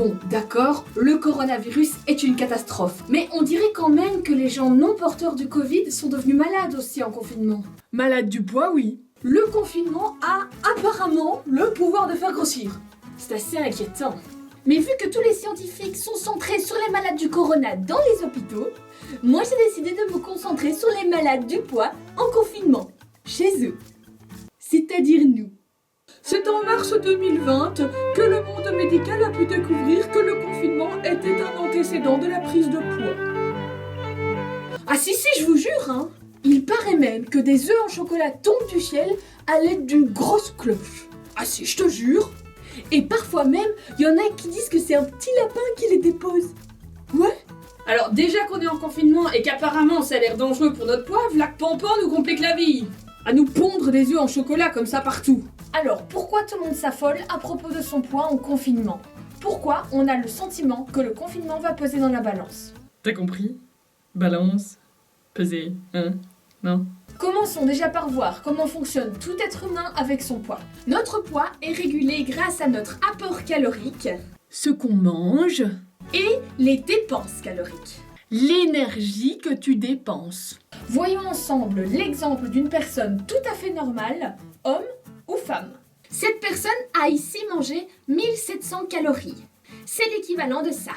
Bon, d'accord, le coronavirus est une catastrophe. Mais on dirait quand même que les gens non porteurs du Covid sont devenus malades aussi en confinement. Malade du poids, oui. Le confinement a apparemment le pouvoir de faire grossir. C'est assez inquiétant. Mais vu que tous les scientifiques sont centrés sur les malades du corona dans les hôpitaux, moi j'ai décidé de me concentrer sur les malades du poids en confinement, chez eux. C'est-à-dire nous. C'est en mars 2020 que le monde médical a pu découvrir que le confinement était un antécédent de la prise de poids. Ah si, je vous jure, hein. Il paraît même que des œufs en chocolat tombent du ciel à l'aide d'une grosse cloche. Ah si, je te jure. Et parfois même, il y en a qui disent que c'est un petit lapin qui les dépose. Ouais. Alors déjà qu'on est en confinement et qu'apparemment ça a l'air dangereux pour notre poids, v'là que Pampan nous complique la vie. À nous pondre des œufs en chocolat comme ça partout. Alors, pourquoi tout le monde s'affole à propos de son poids en confinement? Pourquoi on a le sentiment que le confinement va peser dans la balance? T'as compris? Balance, peser, hein? Non? Commençons déjà par voir comment fonctionne tout être humain avec son poids. Notre poids est régulé grâce à notre apport calorique, Ce qu'on mange, et les dépenses caloriques. l'énergie que tu dépenses. Voyons ensemble l'exemple d'une personne tout à fait normale, homme ou femme. Cette personne a ici mangé 1700 calories. C'est l'équivalent de ça.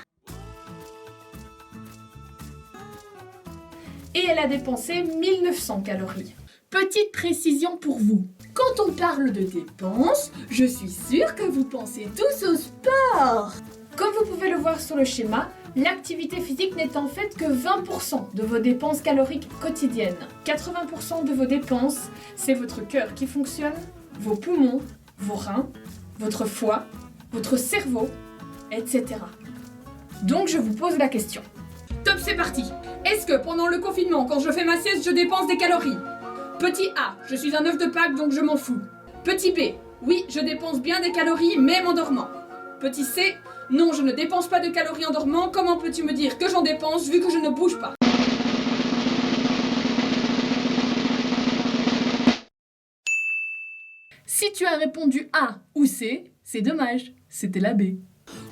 Et elle a dépensé 1900 calories. Petite précision pour vous. Quand on parle de dépenses, je suis sûre que vous pensez tous au sport. Comme vous pouvez le voir sur le schéma, l'activité physique n'est en fait que 20% de vos dépenses caloriques quotidiennes. 80% de vos dépenses, c'est votre cœur qui fonctionne, vos poumons, vos reins, votre foie, votre cerveau, etc. Donc je vous pose la question. Top, c'est parti. Est-ce que pendant le confinement, quand je fais ma sieste, je dépense des calories? Petit A, je suis un œuf de Pâques donc je m'en fous. Petit B, oui, je dépense bien des calories même en dormant. Petit C, non, je ne dépense pas de calories en dormant, comment peux-tu me dire que j'en dépense vu que je ne bouge pas? Si tu as répondu A ou C, c'est dommage, c'était la B.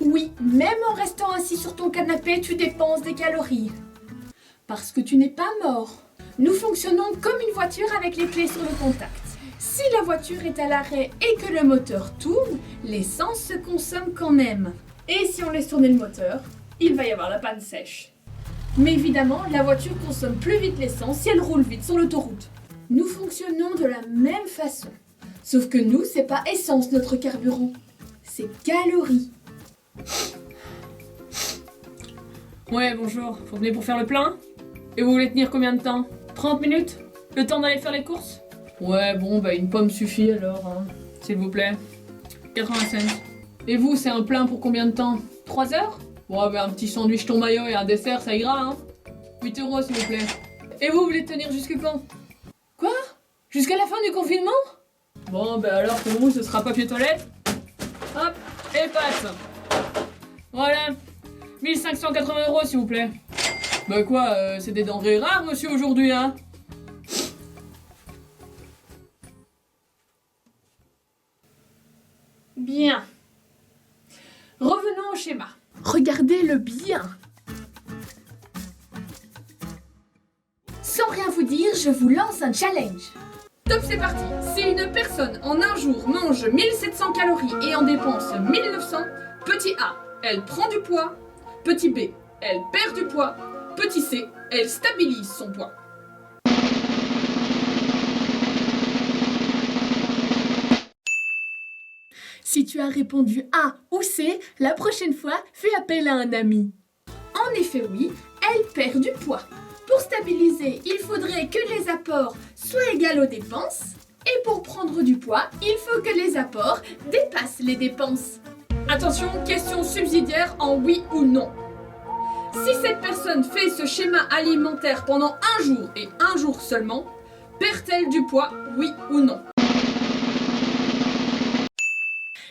Oui, Même en restant assis sur ton canapé, tu dépenses des calories. Parce que tu n'es pas mort. Nous fonctionnons comme une voiture avec les clés sur le contact. Si la voiture est à l'arrêt et que le moteur tourne, l'essence se consomme quand même. Et si on laisse tourner le moteur, il va y avoir la panne sèche. Mais évidemment, la voiture consomme plus vite l'essence si elle roule vite sur l'autoroute. Nous fonctionnons de la même façon. Sauf que nous, c'est pas essence notre carburant. C'est calories. Ouais, bonjour, vous venez pour faire le plein? Et vous voulez tenir combien de temps? 30 minutes? Le temps d'aller faire les courses? Ouais, bon, bah une pomme suffit alors, hein. S'il vous plaît. 85. Et vous, c'est un plein pour combien de temps? 3 heures? Ouais, bah un petit sandwich ton maillot et un dessert, ça ira, hein. 8 € s'il vous plaît. Et vous voulez tenir jusque quand? Quoi? Jusqu'à la fin du confinement? Bon, bah alors pour vous, ce sera papier toilette. Hop, et passe. Voilà. 1580 € s'il vous plaît. Bah quoi, c'est des denrées rares monsieur aujourd'hui, hein? Bien. Revenons au schéma. Regardez-le bien. Sans rien vous dire, je vous lance un challenge. Top, c'est parti. Si une personne en un jour mange 1700 calories et en dépense 1900, petit A, elle prend du poids. Petit B, elle perd du poids. Petit C, elle stabilise son poids. Si tu as répondu A ou C, la prochaine fois, fais appel à un ami. En effet, oui, elle perd du poids. Pour stabiliser, il faudrait que les apports soient égaux aux dépenses. Et pour prendre du poids, il faut que les apports dépassent les dépenses. Attention, question subsidiaire en oui ou non. Si cette personne fait ce schéma alimentaire pendant un jour et un jour seulement, perd-elle du poids, oui ou non?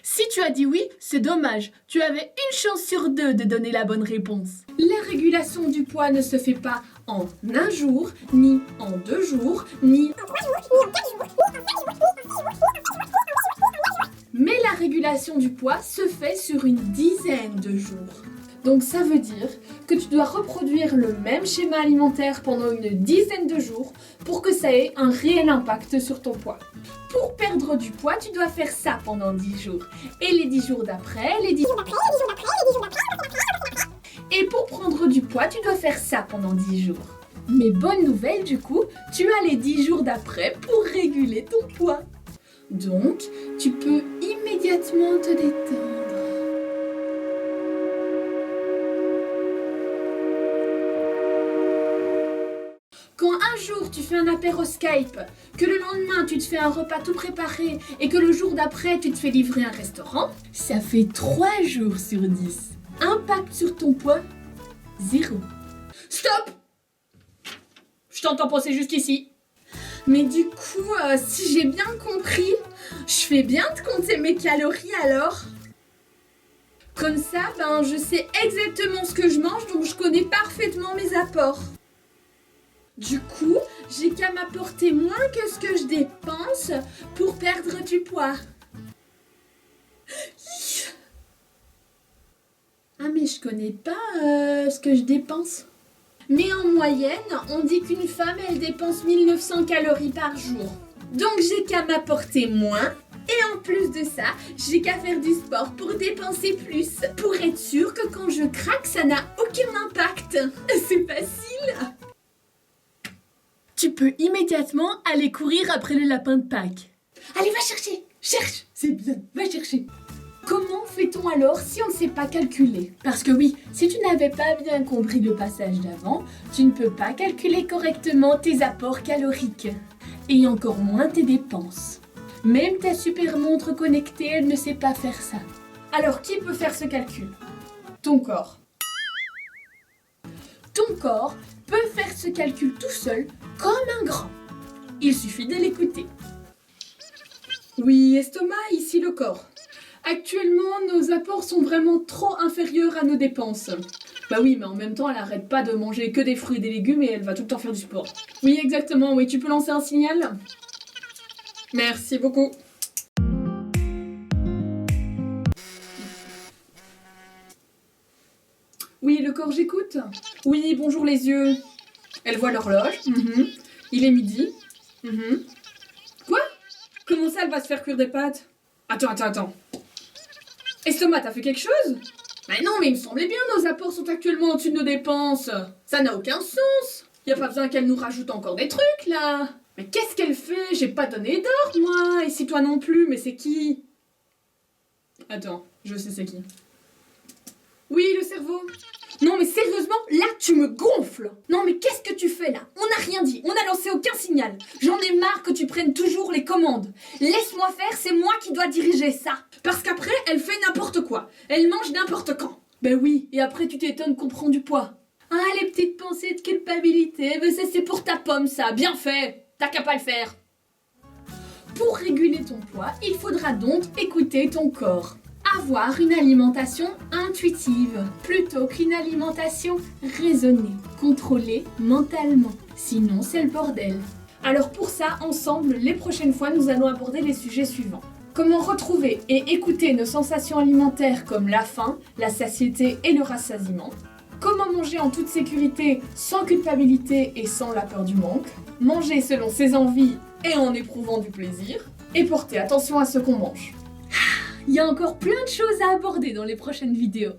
Si tu as dit oui, c'est dommage. Tu avais une chance sur deux de donner la bonne réponse. La régulation du poids ne se fait pas en un jour, ni en 2 jours, ni en 3 jours, ni en 4 jours, ni en 5 jours, ni en 6 jours, ni en 8 jours. Mais la régulation du poids se fait sur une dizaine de jours. Donc ça veut dire que tu dois reproduire le même schéma alimentaire pendant une dizaine de jours pour que ça ait un réel impact sur ton poids. Pour perdre du poids, tu dois faire ça pendant 10 jours. Et les 10 jours d'après, les 10 jours d'après, les 10 jours d'après, les 10 jours d'après. Et pour prendre du poids, tu dois faire ça pendant 10 jours. Mais bonne nouvelle du coup, tu as les 10 jours d'après pour réguler ton poids. Donc, tu peux immédiatement te détendre. Quand un jour tu fais un apéro Skype, que le lendemain tu te fais un repas tout préparé et que le jour d'après tu te fais livrer un restaurant, ça fait 3 jours sur 10. Impact sur ton poids, 0. Stop! Je t'entends penser jusqu'ici. Mais du coup, si j'ai bien compris, je fais bien de compter mes calories alors. Comme ça, je sais exactement ce que je mange, donc je connais parfaitement mes apports. Du coup, j'ai qu'à m'apporter moins que ce que je dépense pour perdre du poids. Ah mais je connais pas ce que je dépense. Mais en moyenne, on dit qu'une femme, elle dépense 1900 calories par jour. Donc j'ai qu'à m'apporter moins. Et en plus de ça, j'ai qu'à faire du sport pour dépenser plus. Pour être sûr que quand je craque, ça n'a aucun impact. C'est facile. Tu peux immédiatement aller courir après le lapin de Pâques. Allez, va chercher. Cherche. C'est bien. Va chercher. Comment fait-on alors si on ne sait pas calculer? Parce que oui, si tu n'avais pas bien compris le passage d'avant, tu ne peux pas calculer correctement tes apports caloriques. Et encore moins tes dépenses. Même ta super montre connectée, elle ne sait pas faire ça. Alors qui peut faire ce calcul? Ton corps. Ton corps peut faire ce calcul tout seul, comme un grand. Il suffit de l'écouter. Oui, estomac, ici le corps. Actuellement, nos apports sont vraiment trop inférieurs à nos dépenses. Bah oui, mais en même temps, elle arrête pas de manger que des fruits et des légumes et elle va tout le temps faire du sport. Oui, exactement, oui, tu peux lancer un signal? Merci beaucoup. Oui, le corps, j'écoute. Oui, bonjour les yeux. Elle voit l'horloge. Il est midi. Quoi? Comment ça, elle va se faire cuire des pâtes? Attends. Estomac, t'as fait quelque chose? Mais non, mais il me semblait bien, nos apports sont actuellement au-dessus de nos dépenses. Ça n'a aucun sens. Y a pas besoin qu'elle nous rajoute encore des trucs, là. Mais qu'est-ce qu'elle fait? J'ai pas donné d'ordre, moi. Et si toi non plus, mais c'est qui? Attends, je sais c'est qui. Oui, le cerveau. Non mais sérieusement, là tu me gonfles. Non mais qu'est-ce que tu fais là? On n'a rien dit, on n'a lancé aucun signal. J'en ai marre que tu prennes toujours les commandes. Laisse-moi faire, c'est moi qui dois diriger ça. Parce qu'après, elle fait n'importe quoi. Elle mange n'importe quand. Ben oui, et après tu t'étonnes qu'on prend du poids. Ah, les petites pensées de culpabilité, ben ça c'est pour ta pomme ça, bien fait. T'as qu'à pas le faire. Pour réguler ton poids, il faudra donc écouter ton corps. Avoir une alimentation intuitive plutôt qu'une alimentation raisonnée, contrôlée mentalement. Sinon, c'est le bordel. Alors pour ça, ensemble, les prochaines fois, nous allons aborder les sujets suivants. Comment retrouver et écouter nos sensations alimentaires comme la faim, la satiété et le rassasiement. Comment manger en toute sécurité, sans culpabilité et sans la peur du manque. Manger selon ses envies et en éprouvant du plaisir. Et porter attention à ce qu'on mange. Il y a encore plein de choses à aborder dans les prochaines vidéos.